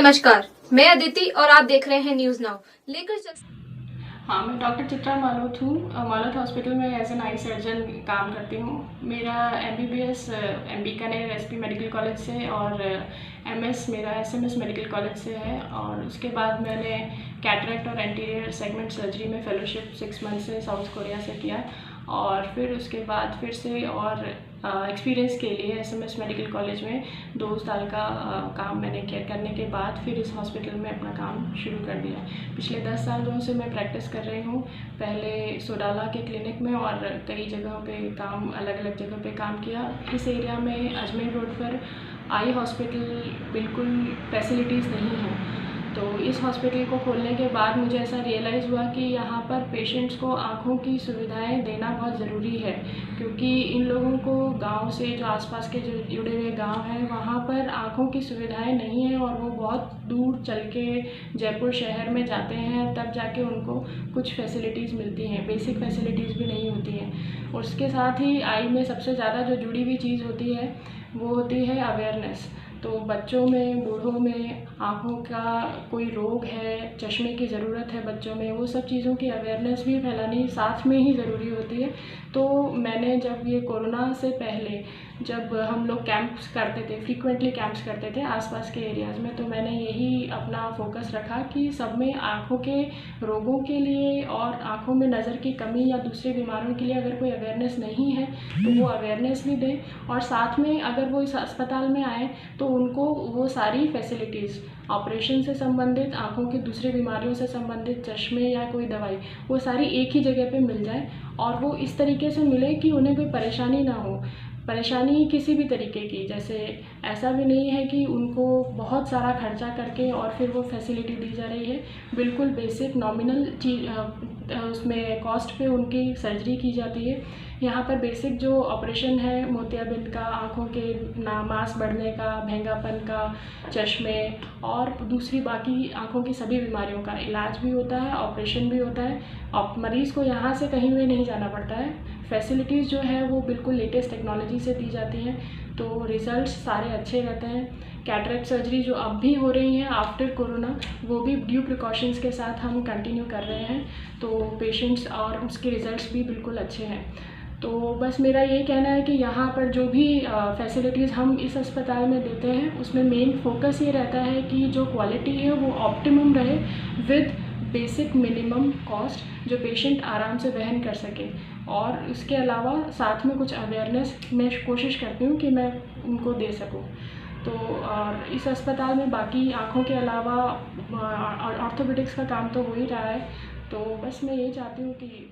नमस्कार, मैं अदिति और आप देख रहे हैं न्यूज नाउ। हाँ, मैं डॉक्टर चित्रा मालोथ हूँ। मालोथ हॉस्पिटल में एज एन आई सर्जन काम करती हूँ। मेरा MBBS Bikaner SP medical college से और MS मेरा SMS मेडिकल कॉलेज से है। और उसके बाद मैंने कैटरेक्ट और एंटीरियर सेगमेंट सर्जरी में फेलोशिप 6 मंथ से साउथ कोरिया से किया। और फिर उसके बाद फिर से और एक्सपीरियंस के लिए SMS मेडिकल कॉलेज में 2 साल का काम मैंने किया। करने के बाद फिर इस हॉस्पिटल में अपना काम शुरू कर दिया। पिछले 10 सालों से मैं प्रैक्टिस कर रही हूँ। पहले सोडाला के क्लिनिक में और कई जगहों पे काम, अलग अलग जगह पे काम किया। इस एरिया में अजमेर रोड पर आई हॉस्पिटल बिल्कुल फैसिलिटीज़ नहीं हैं। तो इस हॉस्पिटल को खोलने के बाद मुझे ऐसा रियलाइज़ हुआ कि यहाँ पर पेशेंट्स को आँखों की सुविधाएं देना बहुत ज़रूरी है, क्योंकि इन लोगों को गांव से, जो आसपास के जो जुड़े हुए गांव हैं, वहाँ पर आँखों की सुविधाएं नहीं हैं और वो बहुत दूर चल के जयपुर शहर में जाते हैं, तब जाके उनको कुछ फैसिलिटीज़ मिलती हैं। बेसिक फैसिलिटीज़ भी नहीं होती हैं। और उसके साथ ही आई में सबसे ज़्यादा जो जुड़ी हुई चीज़ होती है वो होती है अवेयरनेस। तो बच्चों में, बूढ़ों में आँखों का कोई रोग है, चश्मे की ज़रूरत है बच्चों में, वो सब चीज़ों की अवेयरनेस भी फैलानी साथ में ही ज़रूरी होती है। तो मैंने जब ये कोरोना से पहले जब हम लोग कैंप्स करते थे, फ्रीक्वेंटली कैंप्स करते थे आसपास के एरियाज़ में, तो मैंने यही अपना फोकस रखा कि सब में आँखों के रोगों के लिए और आँखों में नज़र की कमी या दूसरी बीमारियों के लिए अगर कोई अवेयरनेस नहीं है तो वो अवेयरनेस भी दें। और साथ में अगर वो इस अस्पताल में आए तो उनको वो सारी फैसिलिटीज़, ऑपरेशन से संबंधित, आँखों की दूसरी बीमारियों से संबंधित, चश्मे या कोई दवाई, वो सारी एक ही जगह पे मिल जाए। और वो इस तरीके से मिले कि उन्हें कोई परेशानी ना हो। परेशानी किसी भी तरीके की, जैसे ऐसा भी नहीं है कि उनको बहुत सारा खर्चा करके और फिर वो फैसिलिटी दी जा रही है। बिल्कुल बेसिक नॉमिनल चीज उसमें कॉस्ट पे उनकी सर्जरी की जाती है। यहाँ पर बेसिक जो ऑपरेशन है, मोतियाबिंद का, आँखों के मांस बढ़ने का, भेंगापन का, चश्मे और दूसरी बाकी आँखों की सभी बीमारियों का इलाज भी होता है, ऑपरेशन भी होता है। और मरीज़ को यहाँ से कहीं भी नहीं जाना पड़ता है। फैसिलिटीज़ जो है वो बिल्कुल लेटेस्ट टेक्नोलॉजी से दी जाती हैं, तो रिज़ल्ट्स सारे अच्छे रहते हैं। कैटरेक्ट सर्जरी जो अब भी हो रही है आफ्टर कोरोना, वो भी ड्यू प्रिकॉशंस के साथ हम कंटिन्यू कर रहे हैं। तो पेशेंट्स और उसके रिज़ल्ट्स भी बिल्कुल अच्छे हैं। तो बस मेरा ये कहना है कि यहाँ पर जो भी फैसिलिटीज़ हम इस अस्पताल में देते हैं, उसमें मेन फोकस ये रहता है कि जो क्वालिटी है वो ऑप्टिमम रहे विद बेसिक मिनिमम कॉस्ट, जो पेशेंट आराम से वहन कर सके। और इसके अलावा साथ में कुछ अवेयरनेस मैं कोशिश करती हूँ कि मैं उनको दे सकूँ। तो और इस अस्पताल में बाकी आँखों के अलावा ऑर्थोपेडिक्स का काम तो हो ही रहा है। तो बस मैं ये चाहती हूँ कि